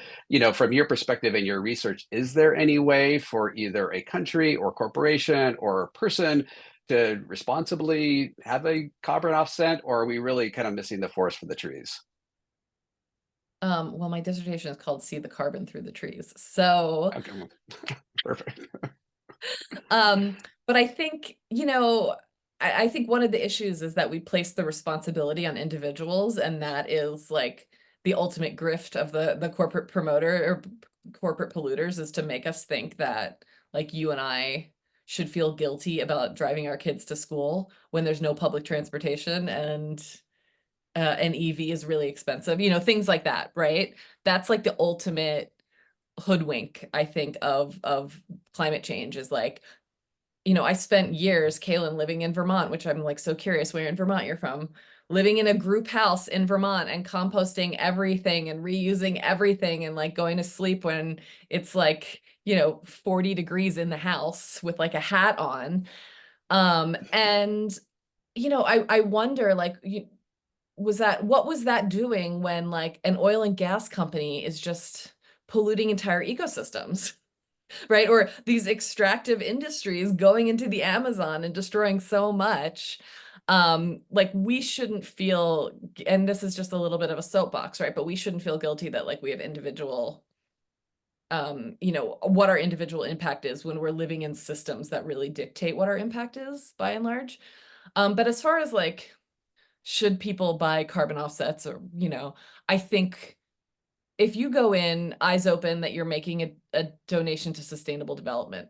From your perspective and your research, is there any way for either a country or corporation or person to responsibly have a carbon offset, or are we really kind of missing the forest for the trees? Well, my dissertation is called See the Carbon Through the Trees. So, Okay, well, perfect. but I think, I think one of the issues is that we place the responsibility on individuals, and that is like the ultimate grift of the corporate promoter or corporate polluters is to make us think that like you and I should feel guilty about driving our kids to school when there's no public transportation and an EV is really expensive, things like that, right? That's like the ultimate hoodwink, I think, of climate change is like, I spent years, Kaylin, living in Vermont, which I'm like so curious where in Vermont you're from, living in a group house in Vermont and composting everything and reusing everything and like going to sleep when it's like, 40 degrees in the house with like a hat on. And, I wonder like, what was that doing when like an oil and gas company is just polluting entire ecosystems? Right? Or these extractive industries going into the Amazon and destroying so much. Like we shouldn't feel, and this is just a little bit of a soapbox, right? But we shouldn't feel guilty that like we have individual, what our individual impact is when we're living in systems that really dictate what our impact is by and large. But as far as like, should people buy carbon offsets or, I think if you go in eyes open that you're making a donation to sustainable development,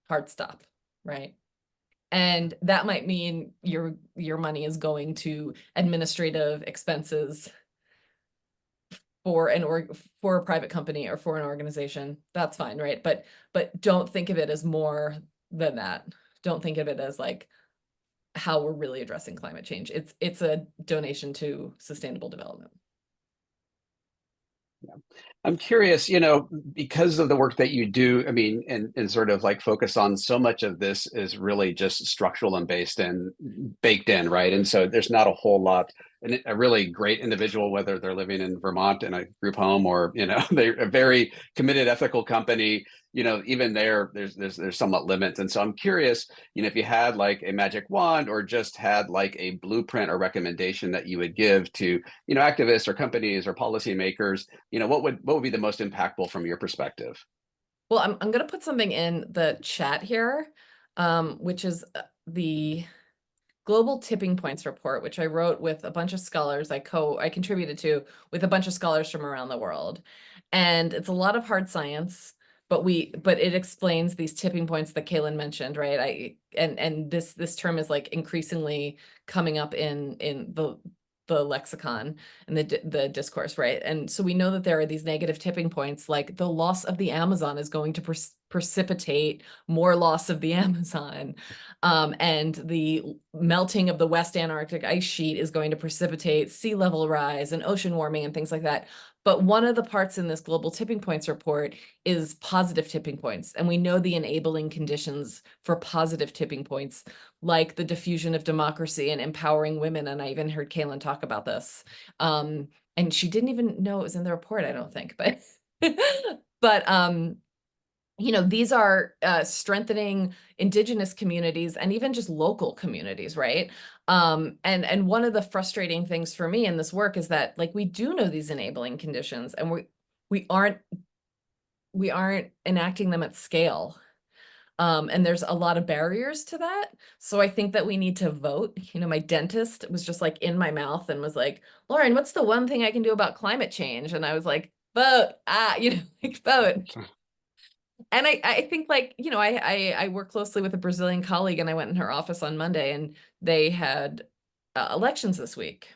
hard stop, right? And that might mean your money is going to administrative expenses for for a private company or for an organization. That's fine, right? But don't think of it as more than that. Don't think of it as like how we're really addressing climate change. It's a donation to sustainable development. I'm curious, because of the work that you do, I mean, and sort of like focus on so much of this is really just structural and based and baked in, right? And so there's not a whole lot, and a really great individual, whether they're living in Vermont in a group home or, they're a very committed ethical company, even there's somewhat limits. And so I'm curious, if you had like a magic wand or just had like a blueprint or recommendation that you would give to, activists or companies or policymakers, what would be the most impactful from your perspective? Well, I'm going to put something in the chat here, which is the Global Tipping Points report, which I wrote with a bunch of scholars. I contributed to with a bunch of scholars from around the world. And it's a lot of hard science, but it explains these tipping points that Kaylin mentioned, right? And this term is like increasingly coming up in the lexicon and the discourse, right? And so we know that there are these negative tipping points, like the loss of the Amazon is going to precipitate more loss of the Amazon. And the melting of the West Antarctic ice sheet is going to precipitate sea level rise and ocean warming and things like that. But one of the parts in this Global Tipping Points report is positive tipping points. And we know the enabling conditions for positive tipping points, like the diffusion of democracy and empowering women. And I even heard Kaylin talk about this. And she didn't even know it was in the report, I don't think, but these are strengthening indigenous communities and even just local communities, right? And one of the frustrating things for me in this work is that, like, we do know these enabling conditions, and we aren't enacting them at scale. And there's a lot of barriers to that. So I think that we need to vote. My dentist was just like in my mouth and was like, Lauren, what's the one thing I can do about climate change? And I was like, vote, like vote. And I think, like, I work closely with a Brazilian colleague, and I went in her office on Monday, and they had elections this week.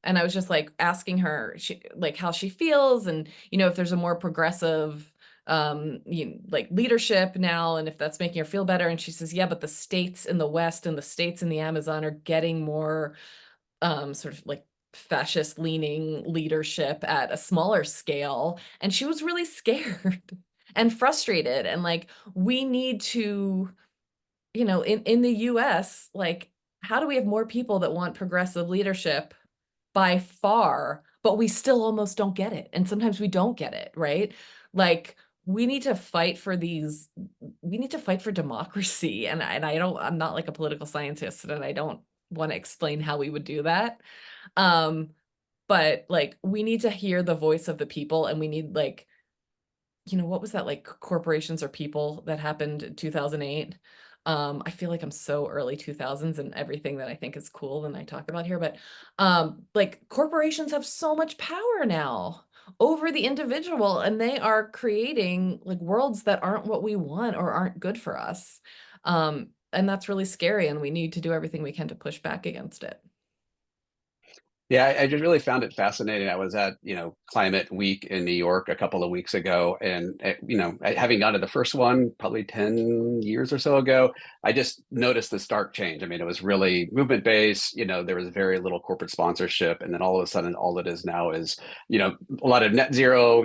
And I was just like asking her like how she feels, and if there's a more progressive like leadership now, and if that's making her feel better. And she says, yeah, but the states in the West and the states in the Amazon are getting more sort of like fascist leaning leadership at a smaller scale. And she was really scared and frustrated. And like, we need to, in the US, like, how do we have more people that want progressive leadership by far, but we still almost don't get it? And sometimes we don't get it, right? Like, we need to fight for democracy. And I'm not like a political scientist, and I don't want to explain how we would do that. But like, we need to hear the voice of the people, and we need, like, what was that, like, corporations or people that happened in 2008? I feel like I'm so early 2000s and everything that I think is cool and I talk about here, but like, corporations have so much power now over the individual, and they are creating like worlds that aren't what we want or aren't good for us. And that's really scary, and we need to do everything we can to push back against it. Yeah, I just really found it fascinating. I was at, Climate Week in New York a couple of weeks ago, and having gone to the first one probably 10 years or so ago, I just noticed the stark change. I mean, it was really movement based. There was very little corporate sponsorship, and then all of a sudden, all it is now is, a lot of net zero,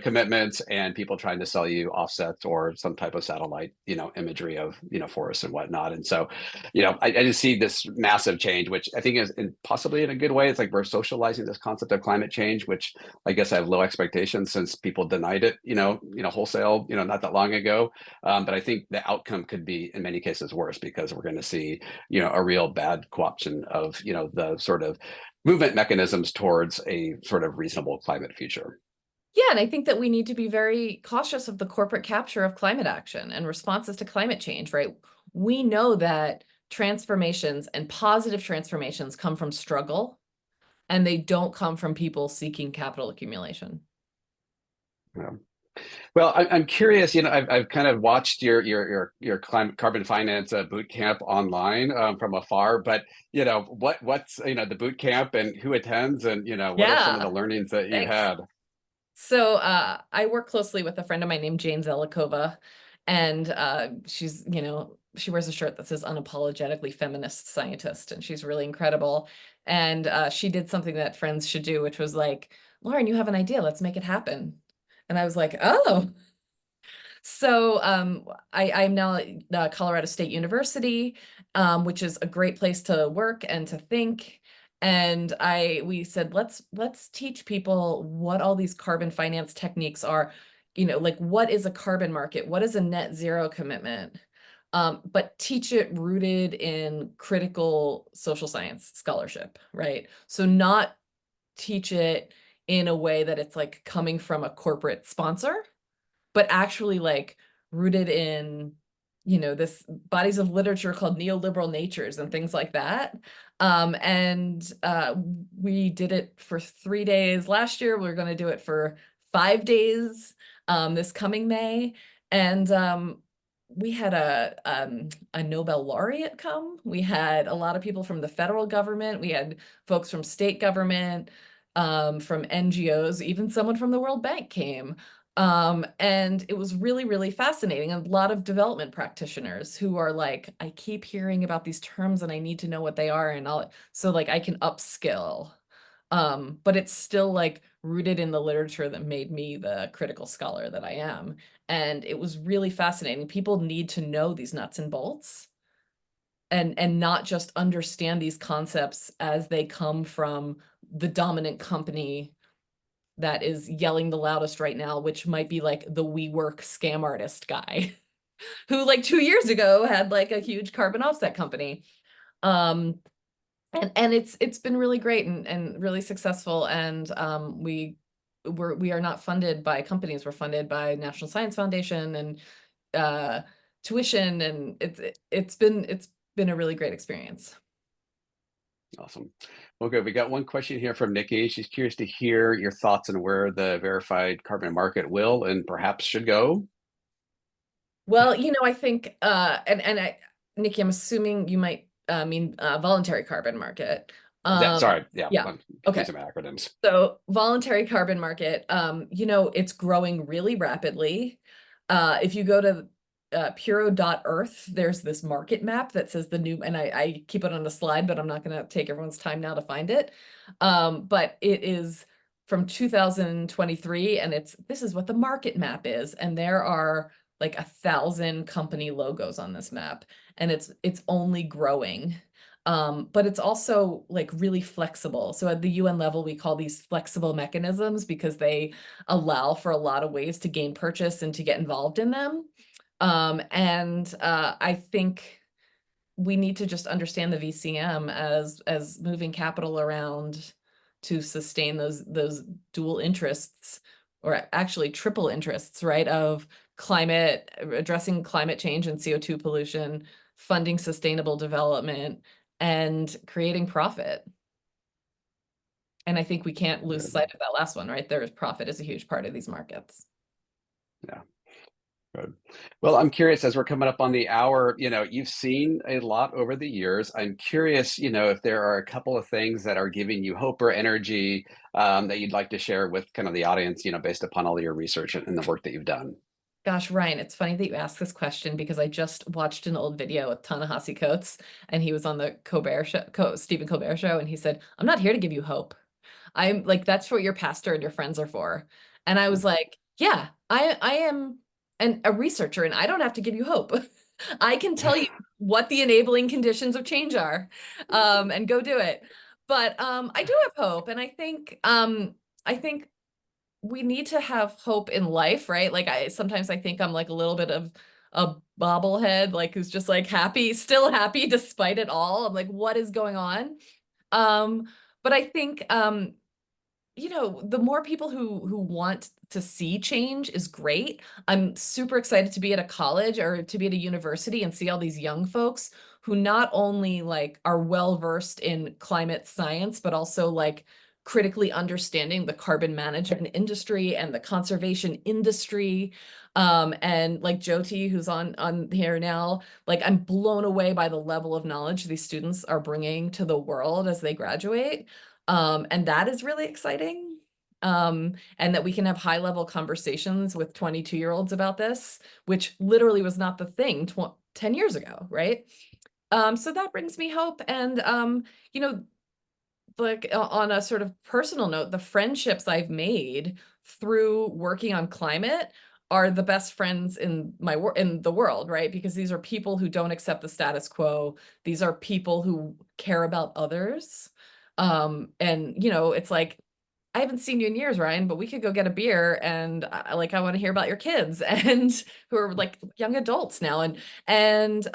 commitments, and people trying to sell you offsets or some type of satellite, imagery of, forests and whatnot. And so, I just see this massive change, which I think is possibly in a good way. It's like we're socializing this concept of climate change, which I guess I have low expectations since people denied it, wholesale, not that long ago. But I think the outcome could be in many cases worse, because we're going to see, a real bad co-option of, the sort of movement mechanisms towards a sort of reasonable climate future. Yeah, and I think that we need to be very cautious of the corporate capture of climate action and responses to climate change, right? We know that transformations and positive transformations come from struggle, and they don't come from people seeking capital accumulation. Yeah. Well, I'm curious. I've kind of watched your carbon finance boot camp online from afar. But what's the boot camp, and who attends, and what are some of the Yeah, learnings that you thanks. had? So I work closely with a friend of mine named Jane Zelikova, and she's, she wears a shirt that says unapologetically feminist scientist, and she's really incredible. And she did something that friends should do, which was like, Lauren, you have an idea, let's make it happen. And I was like, oh. So I'm now at Colorado State University, which is a great place to work and to think. And we said, let's teach people what all these carbon finance techniques are. Like, what is a carbon market? What is a net zero commitment? But teach it rooted in critical social science scholarship, right? So not teach it in a way that it's like coming from a corporate sponsor, but actually like rooted in, this bodies of literature called neoliberal natures and things like that. And we did it for 3 days last year. We're going to do it for 5 days this coming May. And we had a Nobel laureate come. We had a lot of people from the federal government. We had folks from state government, from NGOs, even someone from the World Bank came. And it was really, really fascinating. A lot of development practitioners who are like, I keep hearing about these terms and I need to know what they are, and so like I can upskill. But it's still like rooted in the literature that made me the critical scholar that I am. And it was really fascinating. People need to know these nuts and bolts and not just understand these concepts as they come from the dominant company that is yelling the loudest right now, which might be like the WeWork scam artist guy who like 2 years ago had like a huge carbon offset company. And it's been really great and really successful. And we are not funded by companies. We're funded by National Science Foundation and tuition, and it's been a really great experience. Awesome. Well, good. We got one question here from Nikki. She's curious to hear your thoughts on where the verified carbon market will and perhaps should go. Well, I think Nikki, I'm assuming you might mean voluntary carbon market. Sorry, yeah, Yeah. I'm Okay. confusing my acronyms. So voluntary carbon market, it's growing really rapidly. If you go to Puro.earth, there's this market map that says the new, and I keep it on a slide, but I'm not going to take everyone's time now to find it. But it is from 2023, and this is what the market map is. And there are like 1,000 company logos on this map, and it's only growing. But it's also like really flexible. So at the UN level, we call these flexible mechanisms because they allow for a lot of ways to gain purchase and to get involved in them. I think we need to just understand the VCM as moving capital around to sustain those dual interests, or actually triple interests, right? Of addressing climate change and CO2 pollution, funding sustainable development, and creating profit. And I think we can't lose sight of that last one, right? Profit is a huge part of these markets. Yeah. Good. Well, I'm curious, as we're coming up on the hour, you've seen a lot over the years. I'm curious, if there are a couple of things that are giving you hope or energy that you'd like to share with kind of the audience, based upon all your research and the work that you've done. Gosh, Ryan, it's funny that you asked this question because I just watched an old video with Ta-Nehisi Coates, and he was on the Stephen Colbert show, and he said, "I'm not here to give you hope. I'm like, that's what your pastor and your friends are for." And I was like, yeah, I am a researcher, and I don't have to give you hope. I can tell you what the enabling conditions of change are, and go do it. But I do have hope, and I think we need to have hope in life, right? Like sometimes I think I'm like a little bit of a bobblehead, like who's just like still happy despite it all. I'm like, what is going on? But I think the more people who want to see change is great. I'm super excited to be at a college or to be at a university and see all these young folks who not only like are well versed in climate science, but also like critically understanding the carbon management industry and the conservation industry. And like Jyoti, who's on here now, like I'm blown away by the level of knowledge these students are bringing to the world as they graduate. And that is really exciting. And that we can have high level conversations with 22-year-olds about this, which literally was not the thing 10 years ago, right? So that brings me hope. And, like on a sort of personal note, the friendships I've made through working on climate are the best friends in the world, right? Because these are people who don't accept the status quo. These are people who care about others. And it's like, I haven't seen you in years, Ryan, but we could go get a beer, and I want to hear about your kids and who are like young adults now. And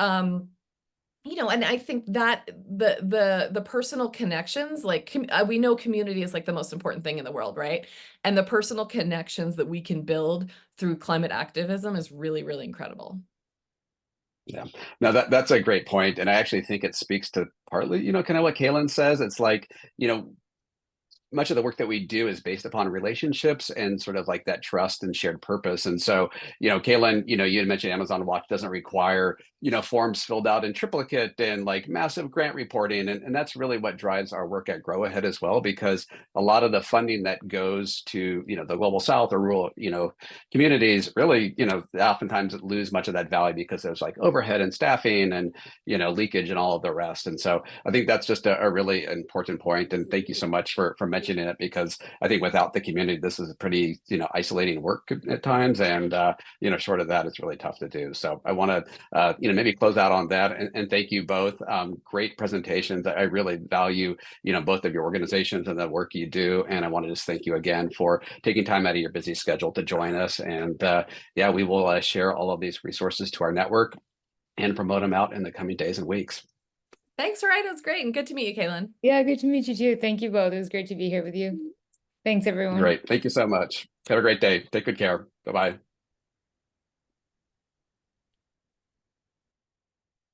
I think that the personal connections, like we know community is like the most important thing in the world, right? And the personal connections that we can build through climate activism is really, really incredible. Yeah, no, that's a great point, and I actually think it speaks to partly, kind of what Kaylin says. It's like, much of the work that we do is based upon relationships and sort of like that trust and shared purpose. And so, Kaylin, you had mentioned Amazon Watch doesn't require, forms filled out in triplicate and like massive grant reporting. And that's really what drives our work at Grow Ahead as well, because a lot of the funding that goes to, the global South or rural, communities really, oftentimes lose much of that value because there's like overhead and staffing and, leakage and all of the rest. And so I think that's just a really important point. And thank you so much for mentioning it, because I think without the community, this is a pretty, isolating work at times. And, short of that, it's really tough to do. So I want to, maybe close out on that and thank you both. Great presentations. I really value, both of your organizations and the work you do. And I want to just thank you again for taking time out of your busy schedule to join us. And yeah, we will share all of these resources to our network and promote them out in the coming days and weeks. Thanks, Ryan. It was great. And good to meet you, Kaylin. Yeah, good to meet you too. Thank you both. It was great to be here with you. Thanks, everyone. Great. Thank you so much. Have a great day. Take good care. Bye-bye.